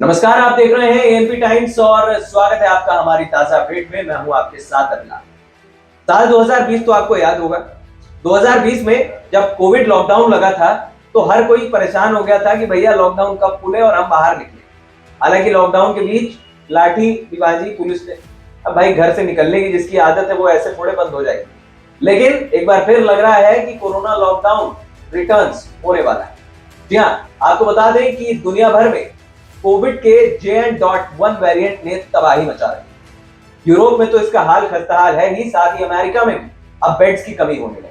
नमस्कार, आप देख रहे हैं एएनपी टाइम्स और स्वागत है आपका हमारी ताजा अपडेट में। मैं हूं आपके साथ अदनान। साल 2020 तो आपको याद होगा। 2020 में जब कोविड लॉकडाउन लगा था तो हर कोई परेशान हो गया था कि भैया लॉकडाउन कब खुले और हम बाहर निकले। हालांकि लॉकडाउन के बीच लाठी डिबाजी पुलिस ने, अब भाई घर से निकलने की जिसकी आदत है वो ऐसे थोड़े बंद हो जाएगी। लेकिन एक बार फिर लग रहा है कि कोरोना लॉकडाउन रिटर्न्स होने वाला है। जी हाँ, आपको बता दें कि दुनिया भर में कोविड के JN.1 वेरिएंट ने तबाही मचा रही है। यूरोप में तो इसका हाल खस्ताहाल है ही, साथ ही अमेरिका में भी अब बेड्स की कमी होने लगी।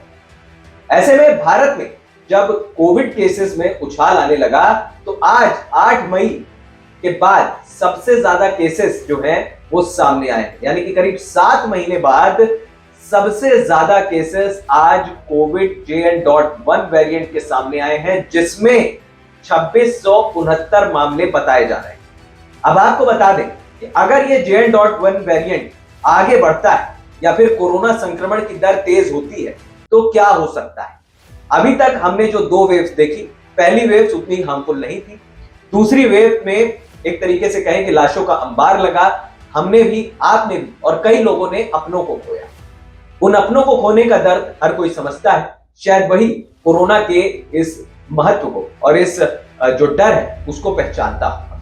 ऐसे में भारत में जब कोविड केसेस में उछाल आने लगा तो आज 8 मई के बाद सबसे ज्यादा केसेस जो हैं वो सामने आए हैं। यानी कि करीब 7 महीने बाद सबसे ज्यादा केसेस आज कोविड JN.1 वेरिएंट के सामने आए हैं, जिसमें 2669 मामले बताए जा रहे हैं। अब आपको बता दें कि अगर ये JN.1 वेरिएंट आगे बढ़ता है या फिर कोरोना संक्रमण की दर तेज होती है तो क्या हो सकता है। अभी तक हमने जो 2 वेव्स देखी, पहली वेव उतनी हार्मफुल नहीं थी। दूसरी वेव में एक तरीके से कहें कि लाशों का अंबार लगा। हमने भी, आपने भी और कई लोगों ने अपनों को खोया। उन अपनों को खोने का दर्द हर कोई समझता है। शायद वही कोरोना के इस महत्व को और इस जो डर है उसको पहचानता होगा।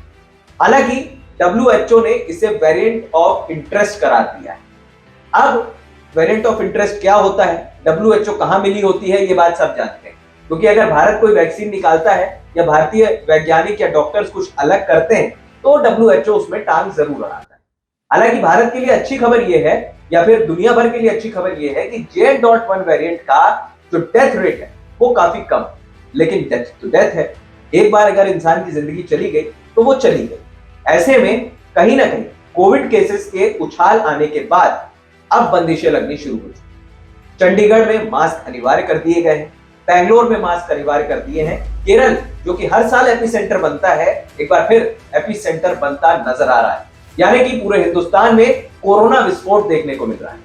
हालांकि WHO ने इसे वेरिएंट ऑफ इंटरेस्ट करार दिया है। अब वेरिएंट ऑफ इंटरेस्ट क्या होता है, WHO कहां मिली होती है, ये बात सब जानते हैं। क्योंकि अगर भारत कोई वैक्सीन निकालता है या भारतीय वैज्ञानिक या डॉक्टर्स कुछ अलग करते हैं तो WHO उसमें टांग जरूर अड़ाता है। हालांकि भारत के लिए अच्छी खबर यह है, या फिर दुनिया भर के लिए अच्छी खबर यह है कि JN.1 वेरिएंट का जो डेथ रेट है वो काफी कम, लेकिन डेथ तो डेथ है। एक बार अगर इंसान की जिंदगी चली गई तो वो चली गई। ऐसे में कहीं ना कहीं कोविड केसेस के उछाल आने के बाद अब बंदिशें लगनी शुरू हो चुकी। चंडीगढ़ में मास्क अनिवार्य कर दिए गए हैं, बेंगलोर में मास्क अनिवार्य कर दिए हैं। केरल, जो कि हर साल एपिसेंटर बनता है, एक बार फिर एपिसेंटर बनता नजर आ रहा है। यानी कि पूरे हिंदुस्तान में कोरोना विस्फोट देखने को मिल रहा है।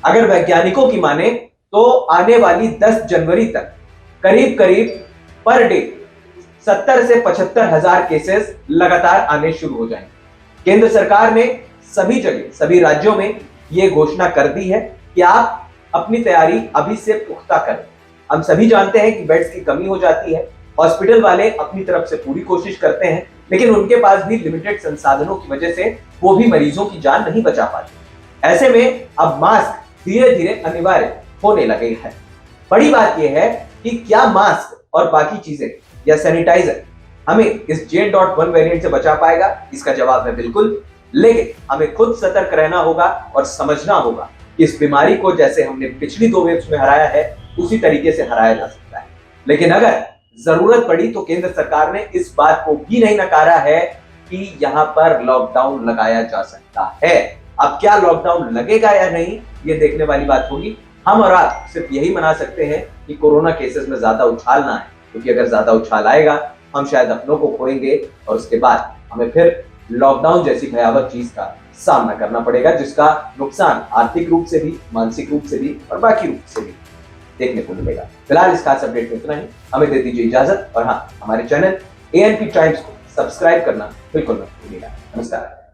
अगर वैज्ञानिकों की माने तो आने वाली 10 जनवरी तक करीब करीब पर डे 70 से 75 हजार केसेस लगातार आने शुरू हो जाएंगे। केंद्र सरकार ने सभी जगह, सभी राज्यों में यह घोषणा कर दी है कि आप अपनी तैयारी अभी से पुख्ता करें। हम सभी जानते हैं कि बेड्स की कमी हो जाती है। हॉस्पिटल वाले अपनी तरफ से पूरी कोशिश करते हैं, लेकिन उनके पास भी लिमिटेड संसाधनों की वजह से वो भी मरीजों की जान नहीं बचा पाते। ऐसे में अब मास्क धीरे धीरे अनिवार्य होने लगे हैं। बड़ी बात यह है कि क्या मास्क और बाकी चीजें या सैनिटाइजर हमें इस JN.1 वेरिएंट से बचा पाएगा? इसका जवाब है बिल्कुल। लेकिन हमें खुद सतर्क रहना होगा और समझना होगा कि इस बीमारी को जैसे हमने पिछली 2 वेव्स में हराया है उसी तरीके से हराया जा सकता है। लेकिन अगर जरूरत पड़ी तो केंद्र सरकार ने इस बात को भी नहीं नकारा है कि यहां पर लॉकडाउन लगाया जा सकता है। अब क्या लॉकडाउन लगेगा या नहीं, ये देखने वाली बात होगी। हम और आप सिर्फ यही मना सकते हैं कि कोरोना केसेस में ज्यादा उछाल ना आए, क्योंकि अगर ज्यादा उछाल आएगा हम शायद अपनों को खोएंगे और उसके बाद हमें फिर लॉकडाउन जैसी भयावह चीज का सामना करना पड़ेगा, जिसका नुकसान आर्थिक रूप से भी, मानसिक रूप से भी और बाकी रूप से भी देखने को मिलेगा। फिलहाल इस खास अपडेट में इतना ही। हमें दे दीजिए इजाजत और हाँ, हमारे चैनल ANP टाइम्स को सब्सक्राइब करना बिल्कुल मत भूलिएगा। नमस्कार।